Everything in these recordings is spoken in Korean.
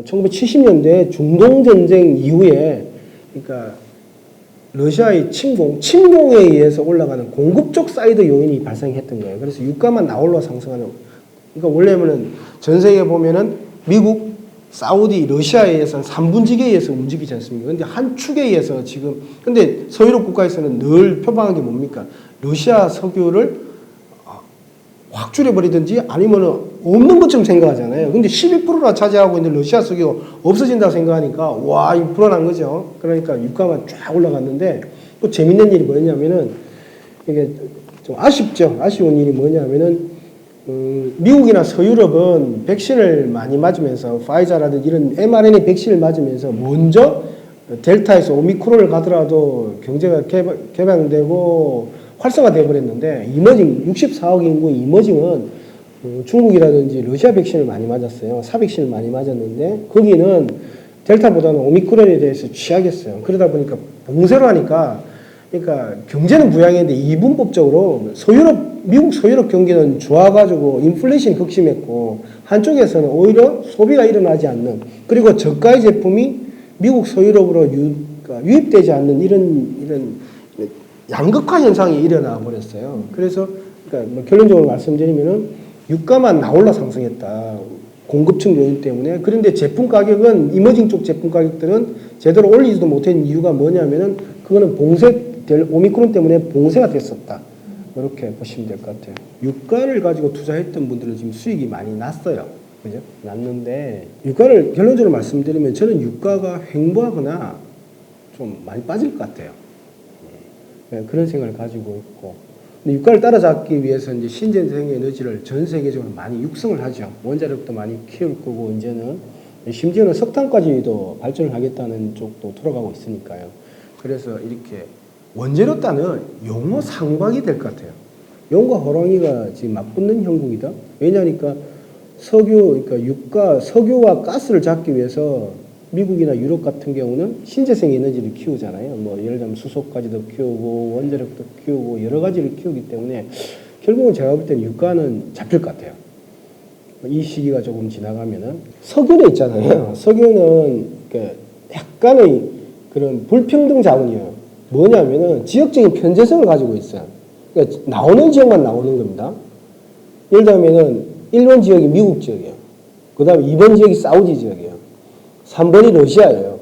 (1970년대) 중동전쟁 이후에, 그러니까 러시아의 침공에 의해서 올라가는 공급적 사이드 요인이 발생했던 거예요. 그래서 유가만 나홀로 상승하는. 그러니까 원래는 전 세계에 보면은 미국, 사우디, 러시아에 의해서는 3분지기에 의해서 움직이지 않습니까? 근데 한 축에 의해서 지금, 근데 서유럽 국가에서는 늘 표방한 게 뭡니까? 러시아 석유를 확 줄여버리든지 아니면은 없는 것처럼 생각하잖아요. 근데 12%나 차지하고 있는 러시아 석유가 없어진다고 생각하니까, 와, 이거 불안한 거죠. 그러니까 유가가 쫙 올라갔는데, 또 재밌는 일이 뭐냐면은, 이게 좀 아쉽죠. 아쉬운 일이 뭐냐면은, 미국이나 서유럽은 백신을 많이 맞으면서, 파이자라든지 이런 mRNA 백신을 맞으면서 먼저 델타에서 오미크론을 가더라도 경제가 개방되고 활성화되어 버렸는데, 이머징, 64억 인구 이머징은 중국이라든지 러시아 백신을 많이 맞았어요. 사백신을 많이 맞았는데, 거기는 델타보다는 오미크론에 대해서 취약했어요. 그러다 보니까 봉쇄로 하니까, 그러니까 경제는 부양했는데 이분법적으로 미국 서유럽 경기는 좋아가지고 인플레이션이 극심했고, 한쪽에서는 오히려 소비가 일어나지 않는, 그리고 저가의 제품이 미국 서유럽으로 유입되지 않는 이런 양극화 현상이 일어나 버렸어요. 그래서 그러니까 뭐 결론적으로 말씀드리면은 유가만 나홀라 상승했다. 공급층 요인 때문에. 그런데 제품 가격은, 이머징 쪽 제품 가격들은 제대로 올리지도 못한 이유가 뭐냐면은, 그거는 오미크론 때문에 봉쇄가 됐었다. 이렇게 보시면 될 것 같아요. 유가를 가지고 투자했던 분들은 지금 수익이 많이 났어요. 그죠? 났는데, 유가를 결론적으로 말씀드리면 저는 유가가 횡보하거나 좀 많이 빠질 것 같아요. 그런 생각을 가지고 있고, 근데 유가를 따라잡기 위해서 이제 신재생 에너지를 전 세계적으로 많이 육성을 하죠. 원자력도 많이 키울 거고, 이제는 심지어는 석탄까지도 발전을 하겠다는 쪽도 들어가고 있으니까요. 그래서 이렇게 원재료 따는 용어 상박이 될 것 같아요. 용과 호랑이가 지금 맞붙는 형국이다. 왜냐니까 그러니까 석유와 가스를 잡기 위해서 미국이나 유럽 같은 경우는 신재생 에너지를 키우잖아요. 뭐 예를 들면 수소까지도 키우고 원자력도 키우고 여러 가지를 키우기 때문에 결국은 제가 볼 때는 유가는 잡힐 것 같아요. 이 시기가 조금 지나가면은. 석유는 있잖아요. 석유는 약간의 그런 불평등 자원이에요. 뭐냐면은 지역적인 편제성을 가지고 있어요. 그러니까 나오는 지역만 나오는 겁니다. 예를 들면은 1번 지역이 미국 지역이에요. 그 다음에 2번 지역이 사우디 지역이에요. 3번이 러시아예요.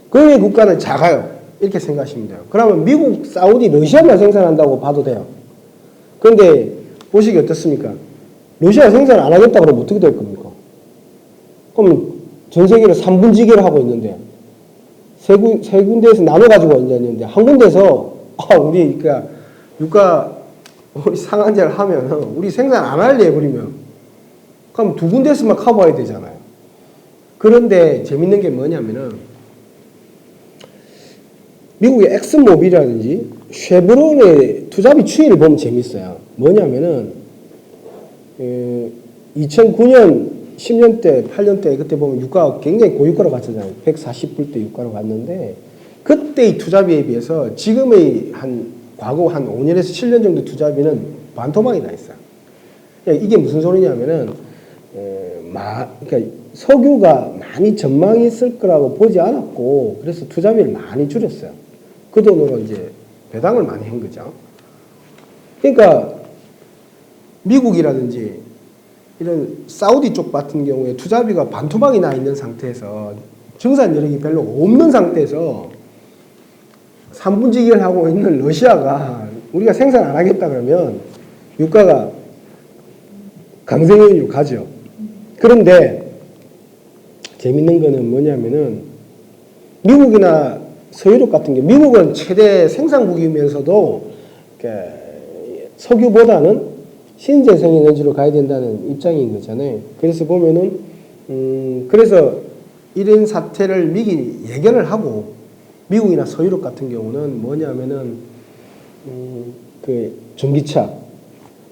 그 외 국가는 작아요. 이렇게 생각하시면 돼요. 그러면 미국, 사우디, 러시아만 생산한다고 봐도 돼요. 그런데 보시기 어떻습니까? 러시아 생산 안 하겠다 그러면 어떻게 될 겁니까? 그럼 전 세계를 3분지기를 하고 있는데, 세 군데에서 나눠가지고 있는데, 한 군데에서 그러니까 우리 상한제를 하면 우리 생산 안 할래 해버리면, 그럼 두 군데에서만 커버해야 되잖아요. 그런데 재밌는 게 뭐냐면은, 미국의 엑슨모빌이라든지 쉐브론의 투자비 추이를 보면 재밌어요. 뭐냐면은 2009년 10년대 8년대 그때 보면 유가가 굉장히 고유가로 갔잖아요. 140불대 유가로 갔는데, 그때의 투자비에 비해서 지금의 과거 한 5년에서 7년 정도 투자비는 반토막이 나 있어요. 이게 무슨 소리냐면은 그러니까 석유가 많이 전망이 있을 거라고 보지 않았고, 그래서 투자비를 많이 줄였어요. 그 돈으로 이제 배당을 많이 한 거죠. 그러니까 미국이라든지 이런 사우디 쪽 같은 경우에 투자비가 반토막이 나 있는 상태에서, 정산 여력이 별로 없는 상태에서 3분지기를 하고 있는 러시아가 우리가 생산 안 하겠다 그러면 유가가 강세요인으로 가죠. 그런데 재밌는 거는 뭐냐면은, 미국이나 서유럽 같은 경우, 미국은 최대 생산국이면서도 석유보다는 신재생 에너지로 가야 된다는 입장인 거잖아요. 그래서 보면은 그래서 이런 사태를 미국이 예견을 하고, 미국이나 서유럽 같은 경우는 뭐냐면은 그 전기차,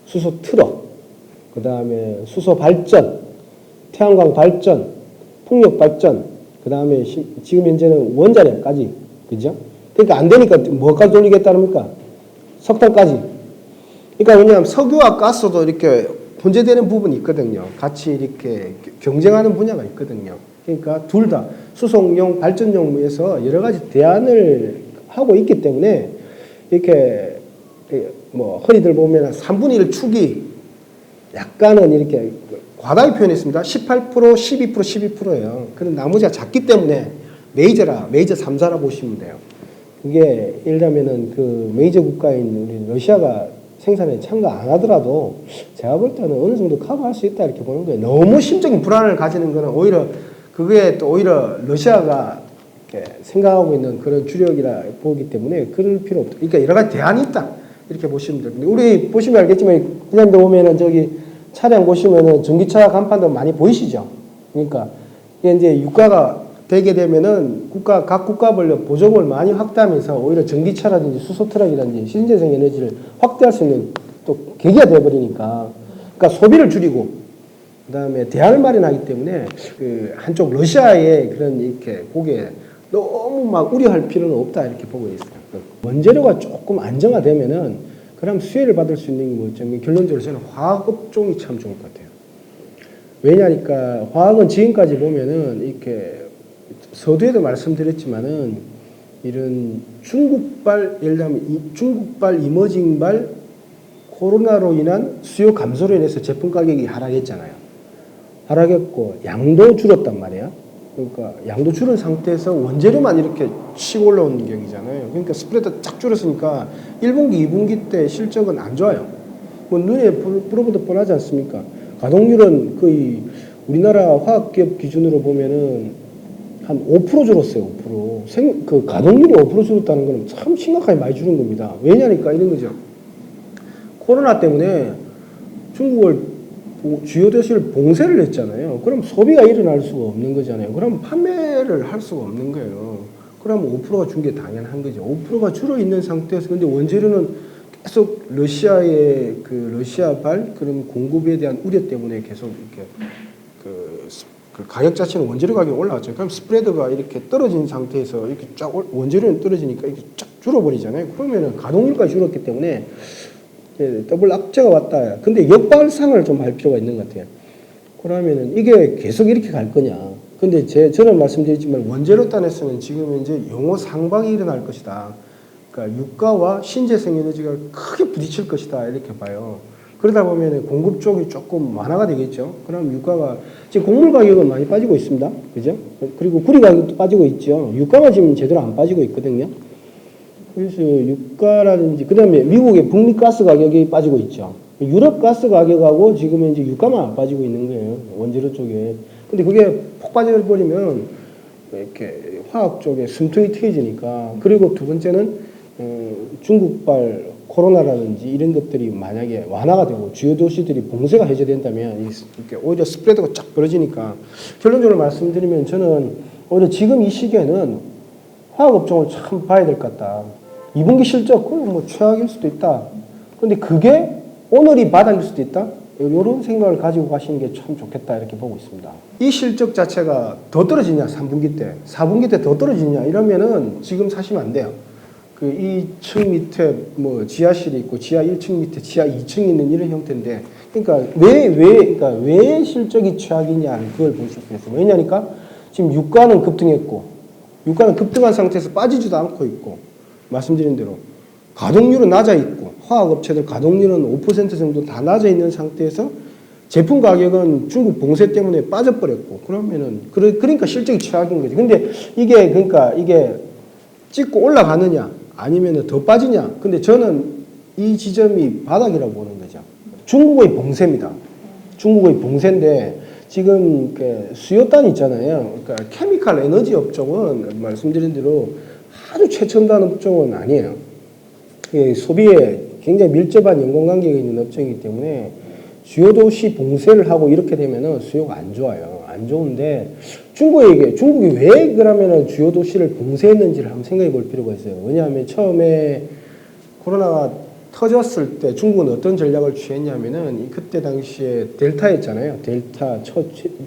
수소 트럭, 그 다음에 수소 발전, 태양광 발전, 풍력 발전, 그 다음에 지금 현재는 원자력까지, 그죠? 그러니까 안 되니까 뭐까지 돌리겠다는 겁니까? 석탄까지. 그러니까 왜냐하면 석유와 가스도 이렇게 혼재되는 부분이 있거든요. 같이 이렇게 경쟁하는 분야가 있거든요. 그러니까 둘 다 수송용, 발전용에서 여러 가지 대안을 하고 있기 때문에 이렇게 뭐 흔히들 보면 3분의 1 축이 약간은 이렇게 과다하게 표현했습니다. 18%, 12%, 12%예요. 그런 나머지가 작기 때문에 메이저 3사라 보시면 돼요. 그게 예를 들면은 그 메이저 국가인 우리 러시아가 생산에 참가 안 하더라도 제가 볼 때는 어느 정도 커버할 수 있다 이렇게 보는 거예요. 너무 심적인 불안을 가지는 거는 오히려 그게 또 오히려 러시아가 이렇게 생각하고 있는 그런 주력이라 보기 때문에 그럴 필요 없다. 그러니까 여러 가지 대안이 있다 이렇게 보시면 돼요. 근데 우리 보시면 알겠지만 그냥도 보면은 저기 차량 보시면은 전기차 간판도 많이 보이시죠? 그러니까 이게 이제 유가가 되게 되면은 각 국가별로 보조금을 많이 확대하면서 오히려 전기차라든지 수소트럭이라든지 신재생 에너지를 확대할 수 있는 또 계기가 되어버리니까 그러니까 소비를 줄이고 그다음에 대안을 마련하기 때문에 그 한쪽 러시아의 그런 이렇게 보기에 너무 막 우려할 필요는 없다 이렇게 보고 있어요. 원재료가 조금 안정화되면은 그럼 수혜를 받을 수 있는 게 뭐죠? 결론적으로 저는 화학 업종이 참 좋을 것 같아요. 왜냐니까 화학은 지금까지 보면은 이렇게 서두에도 말씀드렸지만은 이런 중국발 예를 들면 중국발 이머징발 코로나로 인한 수요 감소로 인해서 제품 가격이 하락했잖아요. 하락했고 양도 줄었단 말이에요. 그러니까 양도 줄은 상태에서 원재료만 이렇게 치고 올라오는 격이잖아요. 그러니까 스프레드 쫙 줄었으니까 1분기, 2분기 때 실적은 안 좋아요. 뭐 눈에 불어보듯 뻔하지 않습니까? 가동률은 거의 우리나라 화학기업 기준으로 보면은 한 5% 줄었어요. 5%. 그 가동률이 5% 줄었다는 건 참 심각하게 많이 줄은 겁니다. 왜냐니까 이런 거죠. 코로나 때문에 중국을 주요 도시를 봉쇄를 했잖아요. 그럼 소비가 일어날 수가 없는 거잖아요. 그럼 판매를 할 수가 없는 거예요. 그럼 5%가 준 게 당연한 거죠. 5%가 줄어 있는 상태에서 근데 원재료는 계속 러시아의 그 러시아발 그런 공급에 대한 우려 때문에 계속 이렇게 그 가격 자체는 원재료 가격이 올라왔죠. 그럼 스프레드가 이렇게 떨어진 상태에서 이렇게 쫙 원재료는 떨어지니까 이렇게 쫙 줄어버리잖아요. 그러면은 가동률까지 줄었기 때문에 더블 악재가 왔다. 근데 역발상을 좀 할 필요가 있는 것 같아요. 그러면은 이게 계속 이렇게 갈 거냐. 근데 저는 말씀드렸지만 원재료 단에서는 지금 이제 용어 상방이 일어날 것이다. 그러니까 유가와 신재생 에너지가 크게 부딪힐 것이다. 이렇게 봐요. 그러다 보면 공급 쪽이 조금 완화가 되겠죠. 그럼 유가가 지금 곡물 가격은 많이 빠지고 있습니다. 그죠? 그리고 구리 가격도 빠지고 있죠. 유가가 지금 제대로 안 빠지고 있거든요. 그래서 유가라든지 그다음에 미국의 북미 가스 가격이 빠지고 있죠. 유럽 가스 가격하고 지금 이제 유가만 안 빠지고 있는 거예요. 원재료 쪽에. 근데 그게 폭 빠져버리면 이렇게 화학 쪽에 숨통이 트여지니까. 그리고 두 번째는 중국발 코로나라든지 이런 것들이 만약에 완화가 되고 주요 도시들이 봉쇄가 해제된다면 이렇게 오히려 스프레드가 쫙 벌어지니까 결론적으로 말씀드리면 저는 오히려 지금 이 시기에는 화학업종을 참 봐야 될 것 같다. 2분기 실적 그건 뭐 최악일 수도 있다. 근데 그게 오늘이 바닥일 수도 있다. 이런 생각을 가지고 가시는 게 참 좋겠다 이렇게 보고 있습니다. 이 실적 자체가 더 떨어지냐 3분기 때 4분기 때 더 떨어지냐 이러면은 지금 사시면 안 돼요. 그 2층 밑에 뭐 지하실이 있고 지하 1층 밑에 지하 2층이 있는 이런 형태인데 그러니까 왜 실적이 최악이냐 그걸 보실 수 있어요. 왜냐니까 지금 유가는 급등했고 유가는 급등한 상태에서 빠지지도 않고 있고 말씀드린 대로 가동률은 낮아 있고 화학업체들 가동률은 5% 정도 다 낮아 있는 상태에서 제품 가격은 중국 봉쇄 때문에 빠져버렸고 그러면은 그러니까 실적이 최악인 거지. 근데 이게 찍고 올라가느냐 아니면 더 빠지냐. 근데 저는 이 지점이 바닥이라고 보는 거죠. 중국의 봉쇄입니다. 중국의 봉쇄인데 지금 수요단 있잖아요. 그러니까 케미칼 에너지 업종은 말씀드린 대로 아주 최첨단 업종은 아니에요. 소비에 굉장히 밀접한 연관관계가 있는 업종이기 때문에 주요 도시 봉쇄를 하고 이렇게 되면은 수요가 안 좋아요. 안 좋은데 중국이 왜 그러면은 주요 도시를 봉쇄했는지를 한번 생각해 볼 필요가 있어요. 왜냐하면 처음에 코로나가 터졌을 때 중국은 어떤 전략을 취했냐면은 그때 당시에 델타였잖아요.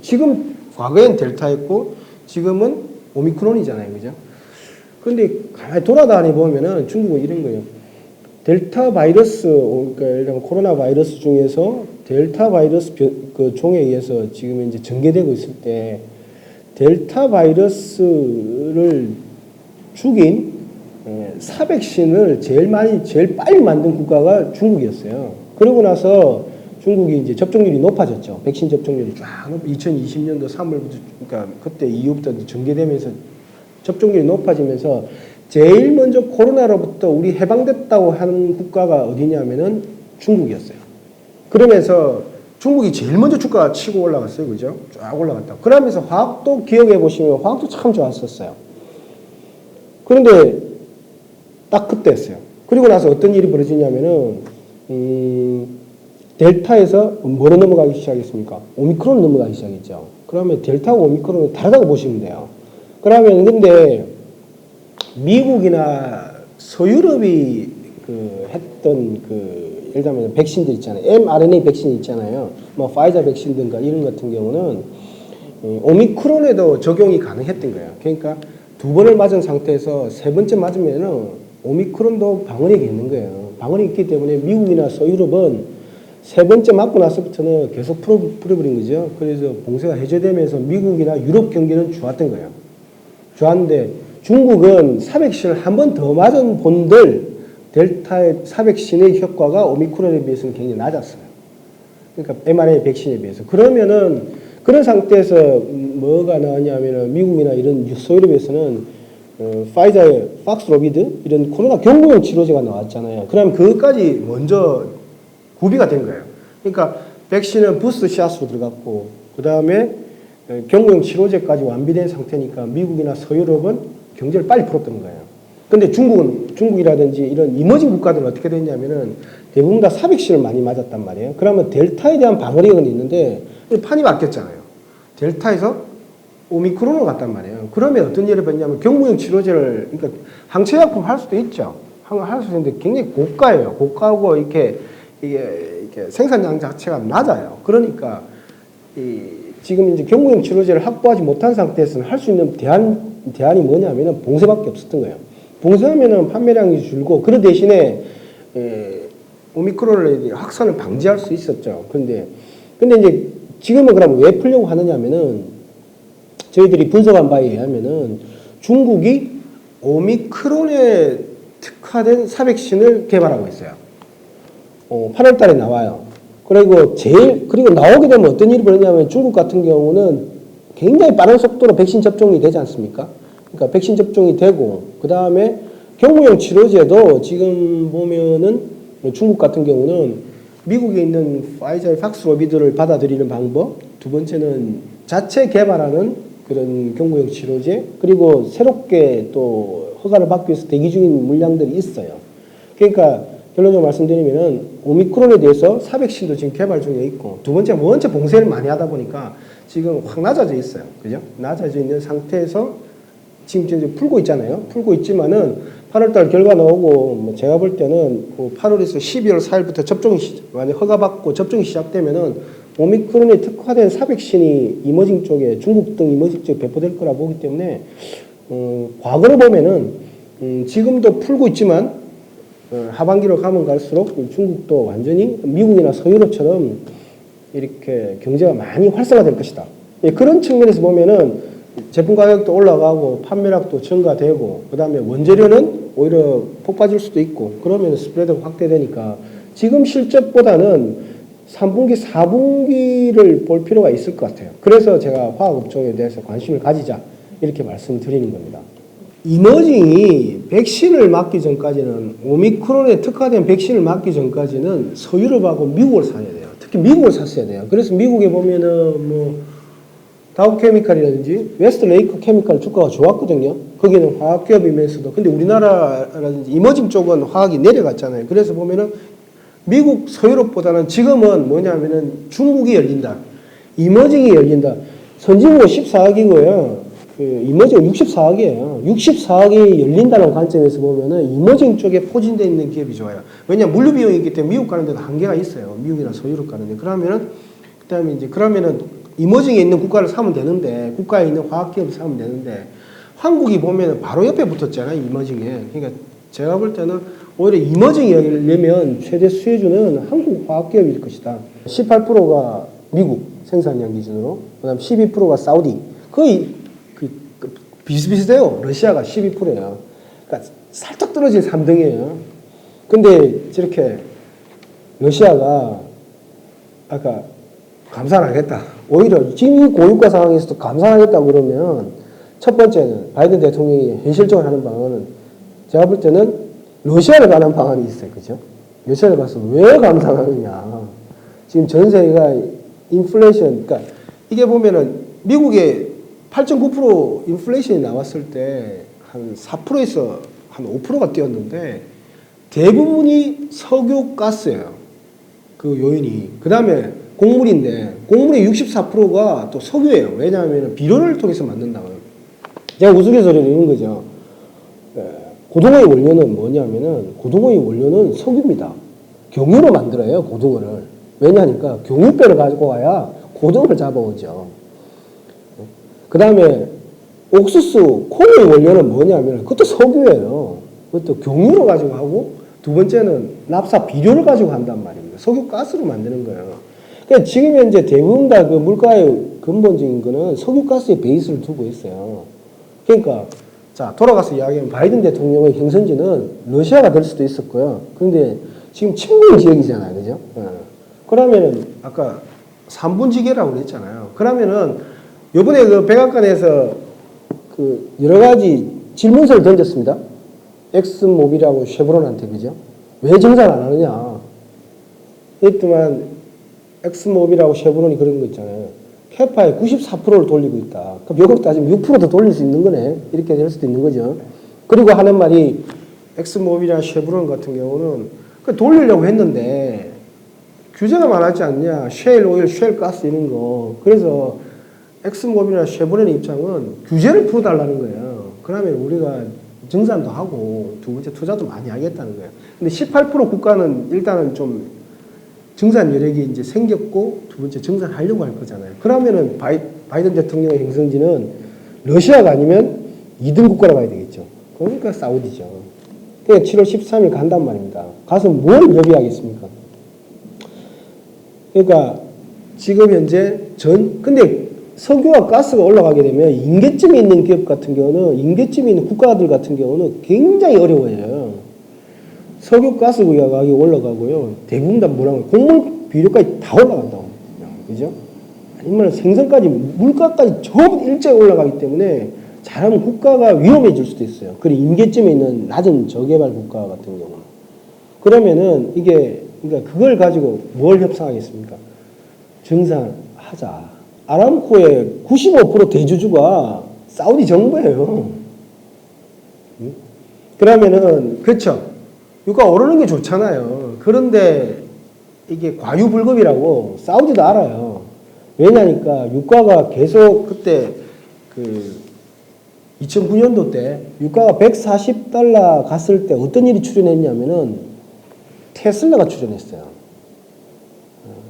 지금 과거엔 델타였고 지금은 오미크론이잖아요. 그죠? 근데 가만히 돌아다니 보면은 중국은 이런 거예요. 델타 바이러스, 그러니까 예를 들면 코로나 바이러스 중에서 델타 바이러스 그 종에 의해서 지금 이제 전개되고 있을 때 델타 바이러스를 죽인 사백신을 제일 빨리 만든 국가가 중국이었어요. 그러고 나서 중국이 이제 접종률이 높아졌죠. 백신 접종률이 쫙 2020년도 3월부터, 그러니까 그때 이후부터 전개되면서 접종률이 높아지면서 제일 먼저 코로나로부터 우리 해방됐다고 하는 국가가 어디냐면은 중국이었어요. 그러면서 중국이 제일 먼저 주가가 치고 올라갔어요. 그죠? 쫙 올라갔다. 그러면서 화학도 기억해 보시면 화학도 참 좋았었어요. 그런데 딱 그때였어요. 그리고 나서 어떤 일이 벌어지냐면은, 델타에서 뭐로 넘어가기 시작했습니까? 오미크론 넘어가기 시작했죠. 그러면 델타하고 오미크론은 다르다고 보시면 돼요. 그러면 근데 미국이나 서유럽이 했던 예를 들면 백신들 있잖아요. mRNA 백신 있잖아요. 뭐 파이자 백신 등가 이런 같은 경우는 오미크론에도 적용이 가능했던 거예요. 그러니까 두 번을 맞은 상태에서 세 번째 맞으면은 오미크론도 방어력이 있는 거예요. 방어력이 있기 때문에 미국이나 서유럽은 세 번째 맞고 나서부터는 계속 풀어버린 거죠. 그래서 봉쇄가 해제되면서 미국이나 유럽 경기는 좋았던 거예요. 좋았는데 중국은 사백신을 한 번 더 맞은 본들 델타의 사백신의 효과가 오미크론에 비해서는 굉장히 낮았어요. 그러니까 mRNA 백신에 비해서. 그러면은 그런 상태에서 뭐가 나왔냐면은 미국이나 이런 서유럽에서는 파이자의 박스로비드 이런 코로나 경구용 치료제가 나왔잖아요. 그럼 그것까지 먼저 구비가 된 거예요. 그러니까 백신은 부스트 샷으로 들어갔고 그 다음에 경구용 치료제까지 완비된 상태니까 미국이나 서유럽은 경제를 빨리 풀었던 거예요. 근데 중국이라든지 이런 이머징 국가들은 어떻게 됐냐면은 대부분 다 사백신을 많이 맞았단 말이에요. 그러면 델타에 대한 방어력은 있는데 판이 바뀌었잖아요. 델타에서 오미크론으로 갔단 말이에요. 그러면 어떤 일이 벌어지냐면 경구용 치료제를, 그러니까 항체약품 할 수도 있죠. 할 수 있는데 굉장히 고가예요. 고가고 이게 생산량 자체가 낮아요. 그러니까 지금 이제 경구용 치료제를 확보하지 못한 상태에서는 할 수 있는 대안이 뭐냐면은 봉쇄밖에 없었던 거예요. 봉쇄하면은 판매량이 줄고, 그 대신에 오미크론을 확산을 방지할 수 있었죠. 근데 이제 지금은 그럼 왜 풀려고 하느냐면은 저희들이 분석한 바에 의하면은 중국이 오미크론에 특화된 사백신을 개발하고 있어요. 8월 달에 나와요. 그리고 나오게 되면 어떤 일이 벌어지냐면 중국 같은 경우는 굉장히 빠른 속도로 백신 접종이 되지 않습니까? 그러니까 백신 접종이 되고, 그 다음에 경구용 치료제도 지금 보면은 중국 같은 경우는 미국에 있는 파이자의 박스로비드를 받아들이는 방법, 두 번째는 자체 개발하는 그런 경구용 치료제, 그리고 새롭게 또 허가를 받기 위해서 대기 중인 물량들이 있어요. 그러니까 결론적으로 말씀드리면은 오미크론에 대해서 사백신도 지금 개발 중에 있고, 두 번째 원체 봉쇄를 많이 하다 보니까 지금 확 낮아져 있어요. 그죠? 낮아져 있는 상태에서 지금 이제 풀고 있잖아요. 풀고 있지만은 8월달 결과 나오고, 뭐 제가 볼 때는 8월에서 12월 4일부터 접종이 만약 허가받고 접종이 시작되면은 오미크론에 특화된 사백신이 이머징 쪽에, 중국 등 이머징 쪽에 배포될 거라 보기 때문에 과거로 보면은 지금도 풀고 있지만 하반기로 가면 갈수록 중국도 완전히 미국이나 서유럽처럼 이렇게 경제가 많이 활성화될 것이다. 그런 측면에서 보면은 제품 가격도 올라가고 판매량도 증가되고, 그 다음에 원재료는 오히려 폭빠질 수도 있고, 그러면 스프레드가 확대되니까 지금 실적보다는 3분기, 4분기를 볼 필요가 있을 것 같아요. 그래서 제가 화학업종에 대해서 관심을 가지자 이렇게 말씀드리는 겁니다. 이머징이 백신을 맞기 전까지는, 오미크론에 특화된 백신을 맞기 전까지는 서유럽하고 미국을 사야 돼요. 특히 미국을 샀어야 돼요. 그래서 미국에 보면은 다우케미칼이라든지 웨스트레이크 케미칼 주가가 좋았거든요. 거기는 화학기업이면서도. 근데 우리나라라든지 이머징 쪽은 화학이 내려갔잖아요. 그래서 보면은 미국, 서유럽보다는 지금은 뭐냐면은 중국이 열린다. 이머징이 열린다. 선진국 14억이고요. 이머징 64억이에요. 64억이 열린다는 관점에서 보면은 이머징 쪽에 포진되어 있는 기업이 좋아요. 왜냐하면 물류 비용이 있기 때문에 미국 가는 데도 한계가 있어요. 미국이나 서유럽 가는데. 그러면은 이머징에 있는 국가를 사면 되는데, 국가에 있는 화학기업을 사면 되는데, 한국이 보면 바로 옆에 붙었잖아요, 이머징에. 그러니까 제가 볼 때는 오히려 이머징이 열리면 최대 수혜주는 한국 화학기업일 것이다. 18%가 미국 생산량 기준으로, 그다음 12%가 사우디. 거의 비슷비슷해요. 러시아가 12%예요. 그러니까 살짝 떨어진 3등이에요. 근데 저렇게 러시아가 아까 감산하겠다. 오히려 지금 이 고유가 상황에서도 감산하겠다 그러면 첫 번째는 바이든 대통령이 현실적으로 하는 방안은 제가 볼 때는 러시아를 가는 방안이 있어요. 그죠? 러시아를 가서 왜 감산하느냐. 지금 전 세계가 인플레이션, 그러니까 이게 보면은 미국의 8.9% 인플레이션이 나왔을 때 한 4%에서 한 5%가 뛰었는데 대부분이 석유 가스예요. 그 요인이. 그 다음에 곡물인데 곡물의 64%가 또 석유예요. 왜냐하면 비료를 통해서 만든다고요. 제가 우스갯소리로 이런 거죠. 고등어의 원료는 뭐냐면은 고등어의 원료는 석유입니다. 경유로 만들어요. 고등어를. 왜냐하니까 경유뼈를 가지고 와야 고등어를 잡아오죠. 그 다음에 옥수수, 콩의 원료는 뭐냐면 그것도 석유예요. 그것도 경유로 가지고 하고 두 번째는 납사 비료를 가지고 한단 말입니다. 석유 가스로 만드는 거예요. 그러니까 지금 현재 대부분 다 그 물가의 근본적인 거는 석유 가스의 베이스를 두고 있어요. 그러니까 자 돌아가서 이야기하면 바이든 대통령의 행선지는 러시아가 될 수도 있었고요. 그런데 지금 침공 지역이잖아요, 그죠? 그러면은 아까 3분지계라고 그랬잖아요. 그러면은 요번에 그 백악관에서 그 여러 가지 질문서를 던졌습니다. 엑슨모빌하고 쉐브론한테, 그죠? 왜 정산 안 하느냐? 했더만 엑슨모빌하고 쉐브론이 그런 거 있잖아요. 캐파의 94%를 돌리고 있다. 그럼 역으로 따지면 6%더 돌릴 수 있는 거네. 이렇게 될 수도 있는 거죠. 그리고 하는 말이 엑슨모빌이나 쉐브론 같은 경우는 그 돌리려고 했는데 규제가 많았지 않냐. 쉐일 오일, 쉐일 가스 이런 거. 그래서 엑슨모빌이나 쉐브론의 입장은 규제를 풀어달라는 거예요. 그러면 우리가 증산도 하고 두 번째 투자도 많이 하겠다는 거예요. 근데 18% 국가는 일단은 좀 증산 여력이 이제 생겼고 두 번째 증산하려고 할 거잖아요. 그러면은 바이든 대통령의 행성지는 러시아가 아니면 2등 국가로 가야 되겠죠. 그러니까 사우디죠. 그러니까 7월 13일 간단 말입니다. 가서 뭘 협의하겠습니까? 그러니까 지금 현재 근데 석유와 가스가 올라가게 되면 인계점에 있는 기업 같은 경우는 인계점에 있는 국가들 같은 경우는 굉장히 어려워요. 석유 가스 가격이 올라가고요. 대부분 다 뭐라고 곡물 비료까지 다 올라간다고. 그죠? 아니면 생선까지 물가까지 전부 일제히 올라가기 때문에 잘하면 국가가 위험해질 수도 있어요. 그리고 인계점에 있는 낮은 저개발 국가 같은 경우는. 그러면은 이게 그러니까 그걸 가지고 뭘 협상하겠습니까? 증산하자. 아람코의 95% 대주주가 사우디 정부예요. 그러면은 그렇죠. 유가 오르는 게 좋잖아요. 그런데 이게 과유불급이라고 사우디도 알아요. 왜냐니까 유가가 계속 그때 그 2009년도 때 유가가 140달러 갔을 때 어떤 일이 출현했냐면은 테슬라가 출현했어요.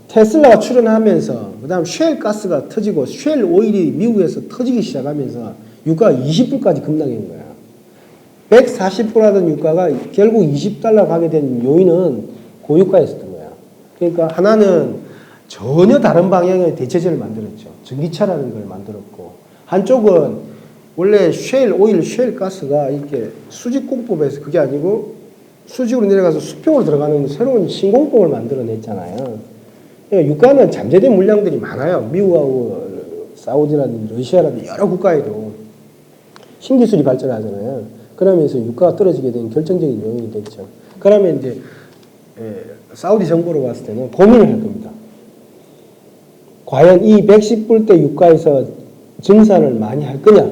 테슬라가 출현하면서 그다음 쉘 가스가 터지고 쉘 오일이 미국에서 터지기 시작하면서 유가가 20불까지 급락한 거야. 140불하던 유가가 결국 20달러 가게 된 요인은 고유가였던 거야. 그러니까 하나는 전혀 다른 방향의 대체제를 만들었죠. 전기차라는 걸 만들었고 한쪽은 원래 쉘 오일, 쉘 가스가 이렇게 수직공법에서 그게 아니고 수직으로 내려가서 수평으로 들어가는 새로운 신공법을 만들어냈잖아요. 그러니까 유가는 잠재된 물량들이 많아요. 미국하고 사우디라든지 러시아라든지 여러 국가에도 신기술이 발전하잖아요. 그러면서 유가가 떨어지게 된 결정적인 요인이 됐죠. 그러면 이제 사우디 정부로 봤을 때는 고민을 할 겁니다. 과연 이 110불대 유가에서 증산을 많이 할 거냐?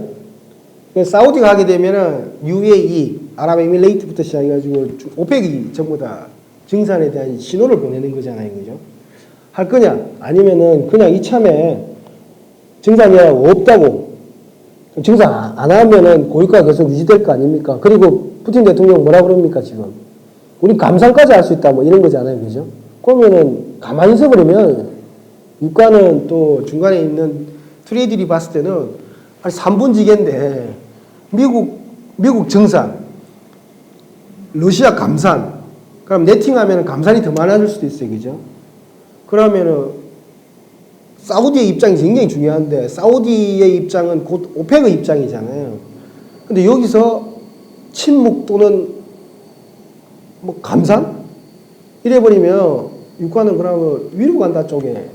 사우디가 하게 되면은 UAE, 아랍에미레이트부터 시작해가지고 오펙이 전부 다 증산에 대한 신호를 보내는 거잖아요, 그죠? 할 거냐? 아니면은 그냥 이참에 증산이 없다고 증산 안 하면은 고유가가 계속 유지될 거 아닙니까? 그리고 푸틴 대통령 뭐라 그럽니까, 지금? 우리 감산까지 할 수 있다, 뭐 이런 거잖아요, 그죠? 그러면은 가만히 있어버리면 유가는 또 중간에 있는 트레이드들이 봤을 때는 아니 3분지계인데 미국 증산 러시아 감산. 그럼 네팅하면 감산이 더 많아질 수도 있어요. 그죠? 그러면은 사우디의 입장이 굉장히 중요한데 사우디의 입장은 곧 오펙의 입장이잖아요. 근데 여기서 침묵 또는 뭐 감산? 이래버리면 유가는 그러면 위로 간다 쪽에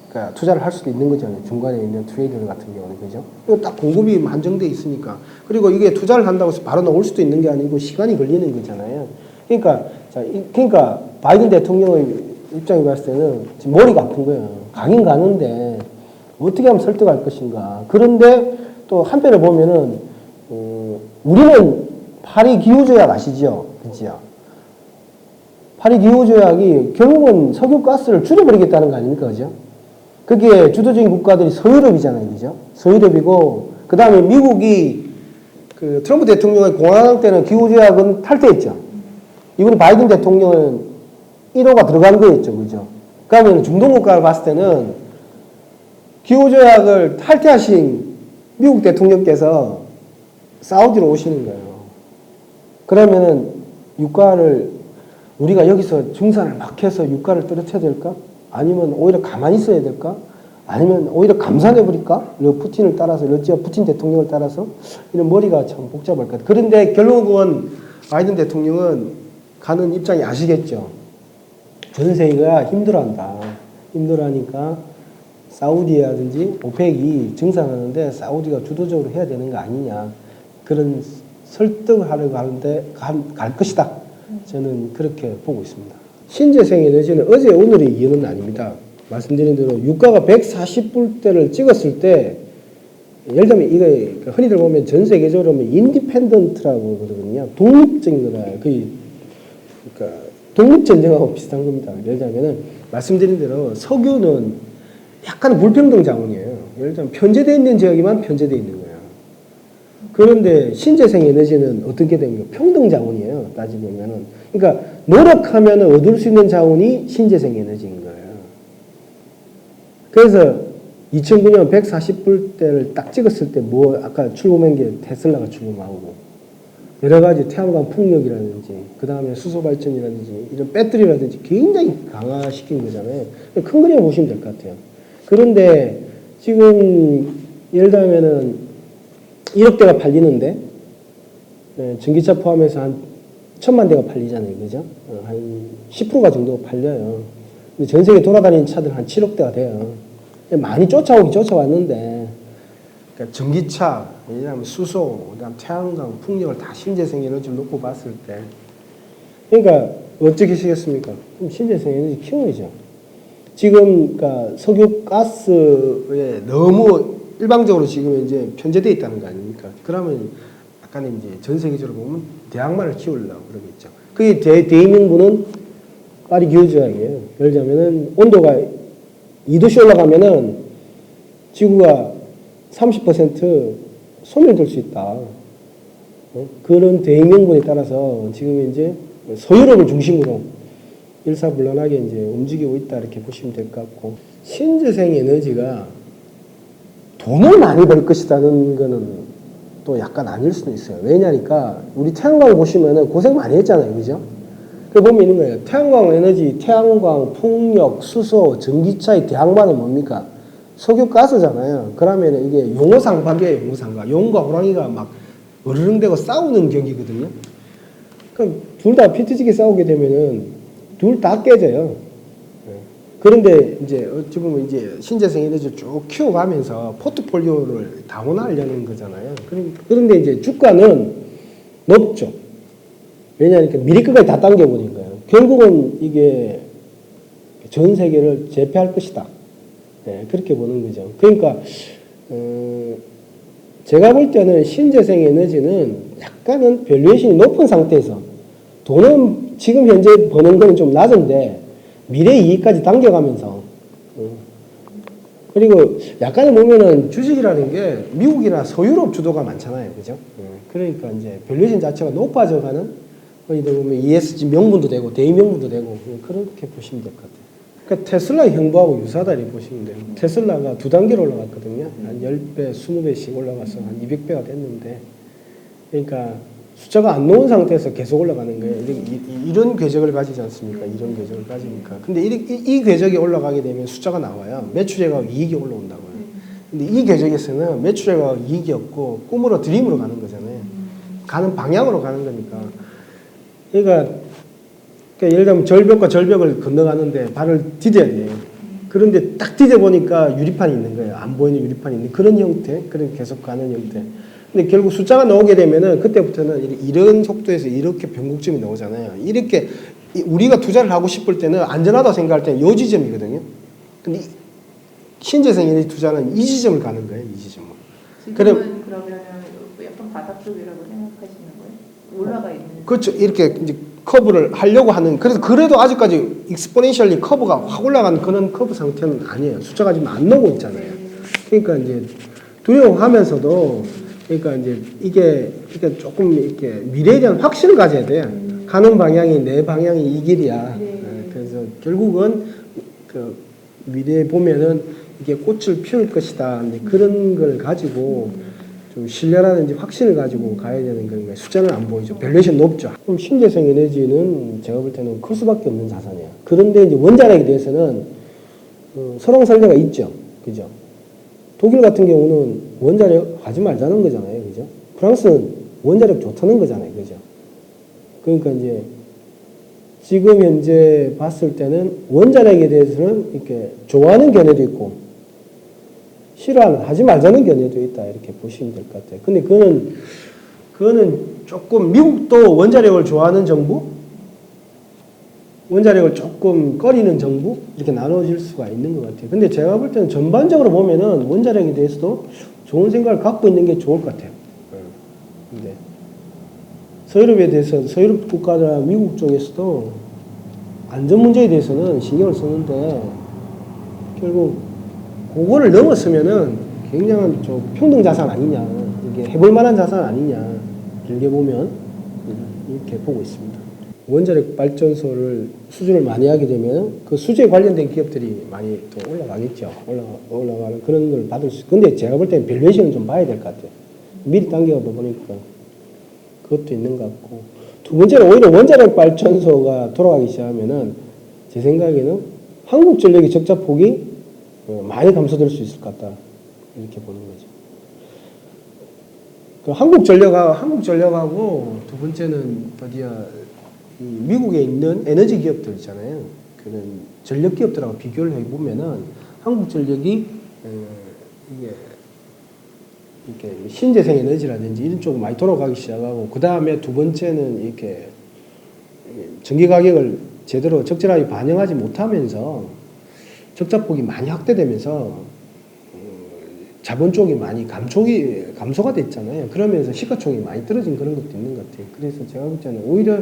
그러니까 투자를 할 수도 있는 거잖아요. 중간에 있는 트레이더 같은 경우는. 그죠? 딱 공급이 한정돼 있으니까. 그리고 이게 투자를 한다고 해서 바로 나올 수도 있는 게 아니고 시간이 걸리는 거잖아요. 그러니까 바이든 대통령의 입장에 봤을 때는 지금 머리가 아픈 거예요. 가긴 가는데 어떻게 하면 설득할 것인가. 그런데 또 한편에 보면은 우리는 파리 기후조약 아시죠? 그죠? 파리 기후조약이 결국은 석유가스를 줄여버리겠다는 거 아닙니까? 그죠? 그게 주도적인 국가들이 서유럽이잖아요. 그죠? 서유럽이고, 그 다음에 미국이 그 트럼프 대통령의 공화당 때는 기후조약은 탈퇴했죠. 이번에 바이든 대통령은 1호가 들어간 거였죠. 그죠? 그러면 중동 국가를 봤을 때는 기후조약을 탈퇴하신 미국 대통령께서 사우디로 오시는 거예요. 그러면은 유가를 우리가 여기서 증산을 막 해서 유가를 떨어뜨려야 될까? 아니면 오히려 가만히 있어야 될까? 아니면 오히려 감산해버릴까? 푸틴을 따라서, 러시아 푸틴 대통령을 따라서 이런 머리가 참 복잡할 것 같아요. 그런데 결국은 바이든 대통령은 가는 입장이 아시겠죠? 전 세계가 힘들어한다. 힘들어하니까 사우디라든지 오펙이 증산하는데 사우디가 주도적으로 해야 되는 거 아니냐. 그런 설득을 하려고 하는데 갈 것이다. 저는 그렇게 보고 있습니다. 신재생에너지는 어제 오늘의 이유는 아닙니다. 말씀드린 대로 유가가 140불대를 찍었을 때 예를 들면 이거 흔히들 보면 전 세계적으로 보면 인디펜던트라고 그러거든요. 독립적인 거다. 그러니까 독립전쟁하고 비슷한 겁니다. 예를 들면은 말씀드린 대로 석유는 약간 불평등 자원이에요. 예를 들면 편제되어 있는 지역에만 편제되어 있는 거예요. 그런데 신재생 에너지는 어떻게 됩니까? 평등 자원이에요. 따지고 보면은. 그러니까 노력하면 얻을 수 있는 자원이 신재생 에너지인 거예요. 그래서 2009년 140불대를 딱 찍었을 때 뭐 아까 출범한 게 테슬라가 출범하고 여러 가지 태양광 풍력이라든지 그 다음에 수소 발전이라든지 이런 배터리라든지 굉장히 강화시킨 거잖아요. 큰 그림 보시면 될 것 같아요. 그런데 지금 예를 들면은 1억 대가 팔리는데 전기차 포함해서 한 1,000만 대가 팔리잖아요. 그죠? 한 10%가 정도 팔려요. 근데 전 세계 돌아다니는 차들 한 7억 대가 돼요. 많이 쫓아왔는데 그러니까 전기차, 왜냐하면 수소, 그다음 태양광, 풍력을 다 신재생 에너지를 놓고 봤을 때 그러니까 어떻게 하시겠습니까? 그럼 신재생 에너지 키워야죠. 지금 그러니까 석유 가스에 너무 일방적으로 지금 이제 편제되어 있다는 거 아닙니까? 그러면 약간 이제 전 세계적으로 보면 대항마를 키우려고 그러겠죠. 그게 대의명분은 파리 기후조약이에요. 예를 들면은 온도가 2도씨 올라가면은 지구가 30% 소멸될 수 있다. 그런 대의명분에 따라서 지금 이제 서유럽을 중심으로 일사불란하게 이제 움직이고 있다 이렇게 보시면 될 것 같고 신재생 에너지가 돈을 많이 벌 것이라는 거는 또 약간 아닐 수도 있어요. 왜냐니까 우리 태양광 보시면은 고생 많이 했잖아요. 그죠? 그 보면 있는 거예요. 태양광 에너지, 태양광, 풍력, 수소, 전기차의 대항마는 뭡니까? 석유 가스잖아요. 그러면 이게 용어상박이에요. 용어상박. 용과 호랑이가 막 으르릉대고 싸우는 경기거든요. 그럼 둘 다 피트지게 싸우게 되면은 둘 다 깨져요. 그런데 이제 어찌 보면 이제 신재생 에너지를 쭉 키워가면서 포트폴리오를 다원화하려는 거잖아요. 그런데 이제 주가는 높죠. 왜냐하니까 미리까지 다 당겨버린 거예요. 결국은 이게 전 세계를 제패할 것이다. 네, 그렇게 보는 거죠. 그러니까 제가 볼 때는 신재생 에너지는 약간은 밸류에이션이 높은 상태에서 돈은 지금 현재 버는 거는 좀 낮은데 미래 이익까지 당겨가면서 그리고 약간의 보면은 주식이라는 게 미국이나 서유럽 주도가 많잖아요. 그죠? 그러니까 이제 밸류에이션 자체가 높아져가는 거기다 보면 ESG 명분도 되고 대의 명분도 되고 그렇게 보시면 될 것 같아요. 그러니까 테슬라 형부하고 유사하다 이렇게 보시면 돼요. 테슬라가 2단계로 올라갔거든요. 한 10배, 20배씩 올라가서 한 200배가 됐는데 그러니까 숫자가 안 놓은 상태에서 계속 올라가는 거예요. 이런 궤적을 가지지 않습니까? 이런 궤적을 가지니까. 근데 이 궤적이 올라가게 되면 숫자가 나와요. 매출액하고 이익이 올라온다고요. 근데 이 궤적에서는 매출액하고 이익이 없고 꿈으로 드림으로 가는 거잖아요. 가는 방향으로 가는 거니까. 그러니까 예를 들면 절벽과 절벽을 건너가는데 발을 디뎌야 돼요. 그런데 딱 디뎌보니까 유리판이 있는 거예요. 안 보이는 유리판이 있는 그런 형태, 그런 계속 가는 형태. 근데 결국 숫자가 나오게 되면은 그때부터는 이런 속도에서 이렇게 변곡점이 나오잖아요. 이렇게 우리가 투자를 하고 싶을 때는 안전하다고 생각할 때는 요 지점이거든요. 근데 신재생 에너지 투자는 이 지점을 가는 거예요. 이 지점을. 지금은 그러면은 약간 바닥 쪽이라고 생각하시는 거예요? 올라가 있는. 그렇죠. 이렇게 이제 커브를 하려고 하는, 그래도 아직까지 익스포넨셜리 커브가 확 올라가는 그런 커브 상태는 아니에요. 숫자가 지금 안 나오고 있잖아요. 그러니까 이제 두려워하면서도, 그러니까 이제 이게 조금 이렇게 미래에 대한 확신을 가져야 돼요. 가는 방향이 내 방향이 이 길이야. 그래서 결국은 그 미래에 보면은 이게 꽃을 피울 것이다. 그런 걸 가지고 좀 신뢰라든지 확신을 가지고 가야 되는 거니까 숫자는 안 보이죠. 밸류에이션 높죠. 그럼 신재생 에너지는 제가 볼 때는 클 수밖에 없는 자산이에요. 그런데 이제 원자력에 대해서는 설왕설래가 있죠. 그죠? 독일 같은 경우는 원자력 하지 말자는 거잖아요. 그죠? 프랑스는 원자력 좋다는 거잖아요. 그죠? 그러니까 이제 지금 현재 봤을 때는 원자력에 대해서는 이렇게 좋아하는 견해도 있고 싫어하는, 하지 말자는 견해도 있다. 이렇게 보시면 될 것 같아요. 근데 그거는 조금 미국도 원자력을 좋아하는 정부, 원자력을 조금 꺼리는 정부 이렇게 나눠질 수가 있는 것 같아요. 근데 제가 볼 때는 전반적으로 보면은 원자력에 대해서도 좋은 생각을 갖고 있는 게 좋을 것 같아요. 근데 서유럽에 대해서 서유럽 국가나 미국 쪽에서도 안전 문제에 대해서는 신경을 쓰는데 결국 그거를 넘었으면은 굉장한 좀 평등 자산 아니냐, 이게 해볼 만한 자산 아니냐, 길게 보면 이렇게 보고 있습니다. 원자력 발전소를 수주를 많이 하게 되면 그 수주에 관련된 기업들이 많이 또 올라가겠죠. 올라가는 그런 걸 받을 수. 근데 제가 볼 때는 밸류에이션을 좀 봐야 될 것 같아요. 미리 당겨다 보니까 그것도 있는 것 같고. 두 번째는 오히려 원자력 발전소가 돌아가기 시작하면은 제 생각에는 한국전력의 적자 폭이 많이 감소될 수 있을 것 같다. 이렇게 보는 거죠. 그 한국전력하고 두 번째는 어디야, 미국에 있는 에너지 기업들 있잖아요. 그런 전력 기업들하고 비교를 해보면은 한국전력이 이게 신재생 에너지라든지 이런 쪽으로 많이 돌아가기 시작하고, 그 다음에 두 번째는 이렇게 전기 가격을 제대로 적절하게 반영하지 못하면서 적자폭이 많이 확대되면서 자본 쪽이 많이 감소가 됐잖아요. 그러면서 시가총이 많이 떨어진 그런 것도 있는 것 같아요. 그래서 제가 볼 때는 오히려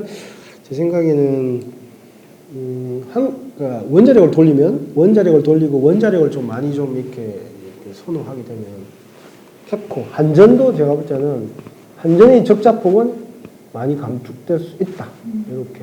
제 생각에는 그러니까 원자력을 돌리고 원자력을 좀 많이 좀 이렇게 선호하게 되면 캡코, 한전도 제가 볼 때는 한전의 적자폭은 많이 감축될 수 있다. 이렇게.